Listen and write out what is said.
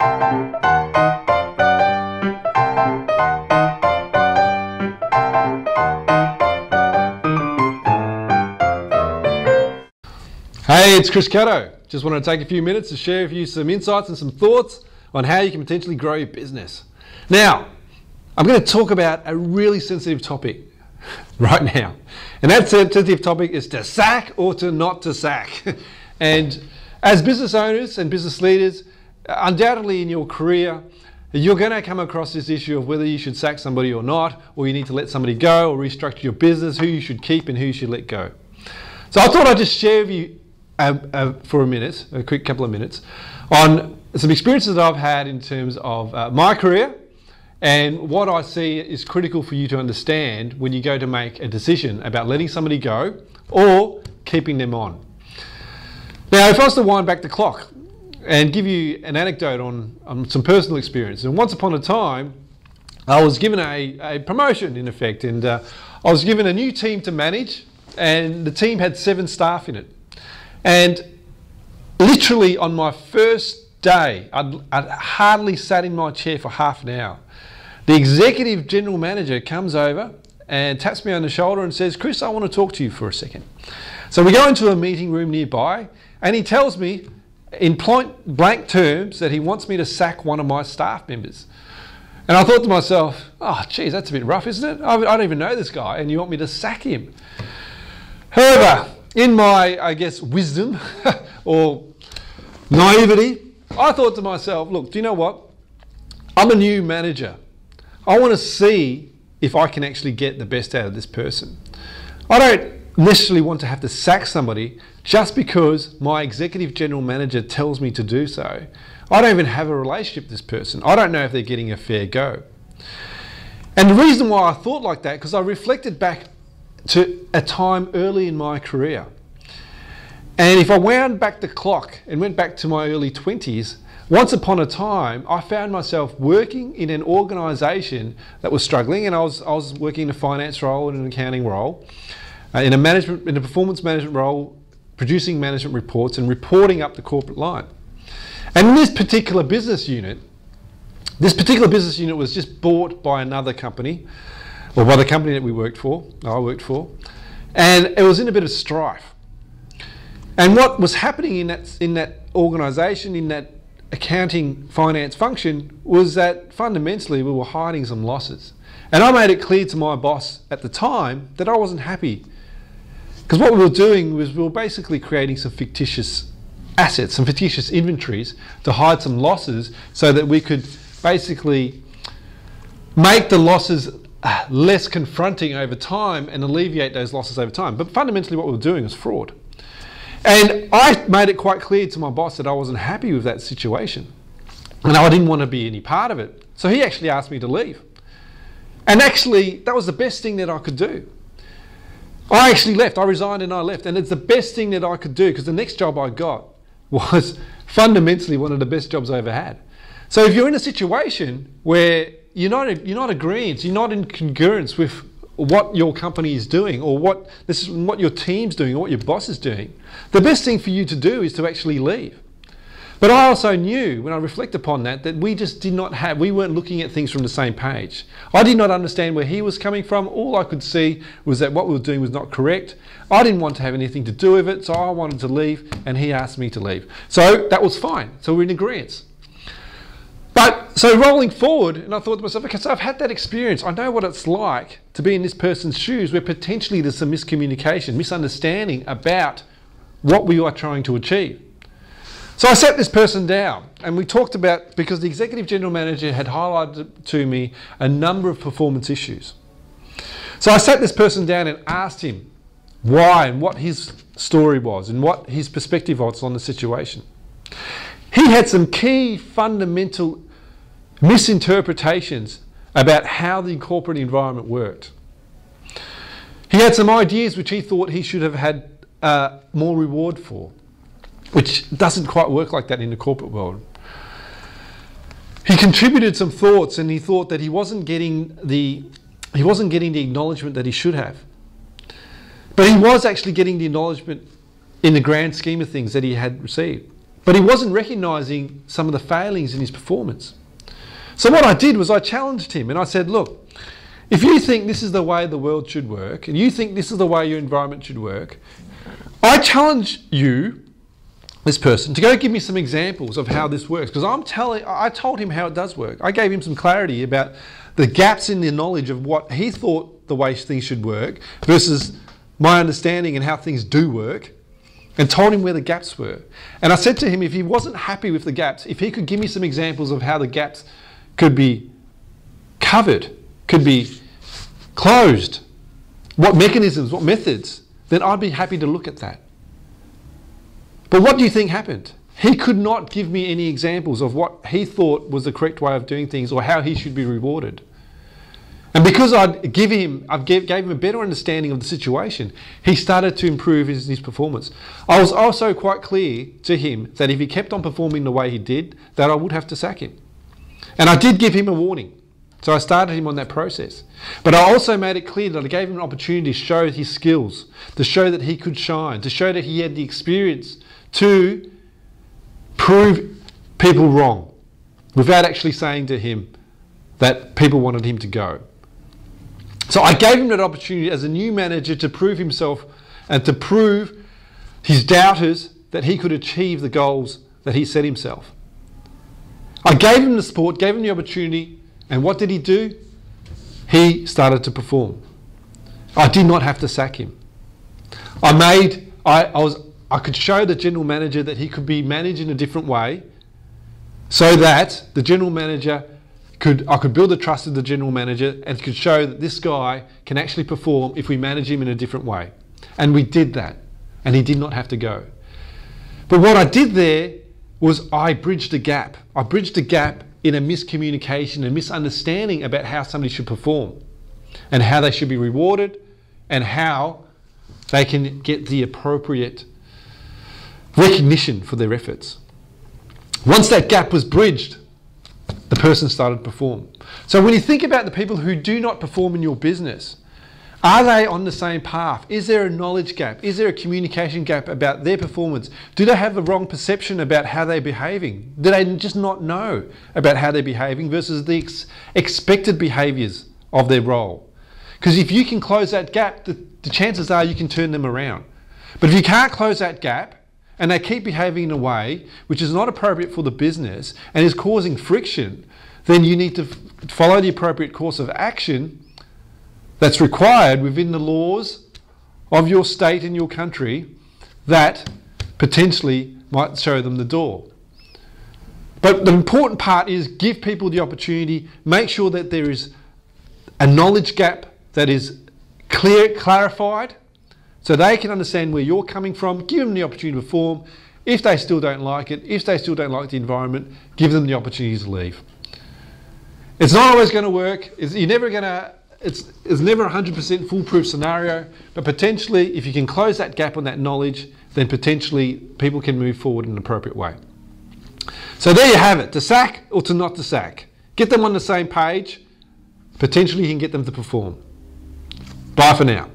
Hey, it's Chris Caddo. Just wanted to take a few minutes to share with you some insights and some thoughts on how you can potentially grow your business. Now, I'm going to talk about a really sensitive topic right now. And that sensitive topic is to sack or to not to sack. And as business owners and business leaders, undoubtedly in your career, you're going to come across this issue of whether you should sack somebody or not, or you need to let somebody go or restructure your business, who you should keep and who you should let go. So I thought I'd just share with you for a quick couple of minutes, on some experiences that I've had in terms of my career and what I see is critical for you to understand when you go to make a decision about letting somebody go or keeping them on. Now, if I was to wind back the clock and give you an anecdote on some personal experience, and once upon a time, I was given a promotion in effect, and I was given a new team to manage, and the team had 7 staff in it. And literally on my first day, I'd hardly sat in my chair for half an hour. The executive general manager comes over and taps me on the shoulder and says, "Chris, I want to talk to you for a second." So we go into a meeting room nearby, and he tells me in point blank terms that he wants me to sack one of my staff members. And I thought to myself, oh geez, that's a bit rough, isn't it? I don't even know this guy and you want me to sack him. However, in my, I guess, wisdom or naivety, I thought to myself, look, do you know what? I'm a new manager. I want to see if I can actually get the best out of this person. I don't necessarily want to have to sack somebody just because my executive general manager tells me to do so. I don't even have a relationship with this person. I don't know if they're getting a fair go. And the reason why I thought like that, because I reflected back to a time early in my career. And if I wound back the clock and went back to my early 20s, once upon a time, I found myself working in an organisation that was struggling, and I was working in a finance role and an accounting role, in a performance management role, producing management reports and reporting up the corporate line. And in this particular business unit was just bought by another company, or by the company that I worked for, and it was in a bit of strife. And what was happening in that organisation, in that accounting finance function, was that fundamentally we were hiding some losses. And I made it clear to my boss at the time that I wasn't happy, because what we were doing was we were basically creating some fictitious assets, some fictitious inventories to hide some losses so that we could basically make the losses less confronting over time and alleviate those losses over time. But fundamentally what we were doing was fraud. And I made it quite clear to my boss that I wasn't happy with that situation and I didn't want to be any part of it. So he actually asked me to leave. And actually that was the best thing that I could do. I actually left. I resigned and I left. And it's the best thing that I could do, because the next job I got was fundamentally one of the best jobs I ever had. So if you're in a situation where you're not agreeing, you're not in congruence with what your company is doing, or what your team's doing, or what your boss is doing, the best thing for you to do is to actually leave. But I also knew, when I reflect upon that we weren't looking at things from the same page. I did not understand where he was coming from. All I could see was that what we were doing was not correct. I didn't want to have anything to do with it, so I wanted to leave, and he asked me to leave. So that was fine. So we're in agreement. But so rolling forward, and I thought to myself, okay, so I've had that experience. I know what it's like to be in this person's shoes where potentially there's some miscommunication, misunderstanding about what we are trying to achieve. So I sat this person down and we talked about, because the executive general manager had highlighted to me a number of performance issues. So I sat this person down and asked him why and what his story was and what his perspective was on the situation. He had some key fundamental misinterpretations about how the corporate environment worked. He had some ideas which he thought he should have had more reward for, which doesn't quite work like that in the corporate world. He contributed some thoughts, and he thought that he wasn't getting the acknowledgement that he should have. But he was actually getting the acknowledgement in the grand scheme of things that he had received. but he wasn't recognising some of the failings in his performance. So what I did was I challenged him and I said, look, if you think this is the way the world should work and you think this is the way your environment should work, I challenge you, this person, to go give me some examples of how this works, because I told him how it does work. I gave him some clarity about the gaps in the knowledge of what he thought the way things should work versus my understanding and how things do work, and told him where the gaps were. And I said to him, if he wasn't happy with the gaps, if he could give me some examples of how the gaps could be covered, could be closed, what mechanisms, what methods, then I'd be happy to look at that. But what do you think happened? He could not give me any examples of what he thought was the correct way of doing things or how he should be rewarded. And because I gave him a better understanding of the situation, he started to improve his performance. I was also quite clear to him that if he kept on performing the way he did, that I would have to sack him. And I did give him a warning. So I started him on that process. But I also made it clear that I gave him an opportunity to show his skills, to show that he could shine, to show that he had the experience to prove people wrong without actually saying to him that people wanted him to go. So I gave him that opportunity as a new manager to prove himself and to prove his doubters that he could achieve the goals that he set himself. I gave him the support, gave him the opportunity, and what did he do? He started to perform. I did not have to sack him. I could show the general manager that he could be managed in a different way so that the general manager I could build the trust of the general manager and could show that this guy can actually perform if we manage him in a different way. And we did that, and he did not have to go. But what I did there was I bridged a gap. I bridged a gap in a miscommunication and misunderstanding about how somebody should perform and how they should be rewarded and how they can get the appropriate recognition for their efforts. Once that gap was bridged, the person started to perform. So when you think about the people who do not perform in your business, are they on the same path? Is there a knowledge gap? Is there a communication gap about their performance? Do they have the wrong perception about how they're behaving? Do they just not know about how they're behaving versus the expected behaviours of their role? Because if you can close that gap, the chances are you can turn them around. But if you can't close that gap, and they keep behaving in a way which is not appropriate for the business and is causing friction, then you need to follow the appropriate course of action that's required within the laws of your state and your country that potentially might show them the door. But the important part is give people the opportunity, make sure that there is a knowledge gap that is clarified, so they can understand where you're coming from, give them the opportunity to perform. If they still don't like it, if they still don't like the environment, give them the opportunity to leave. It's not always going to work. It's never a 100% foolproof scenario, but potentially if you can close that gap on that knowledge, then potentially people can move forward in an appropriate way. So there you have it, to sack or to not to sack. Get them on the same page, potentially you can get them to perform. Bye for now.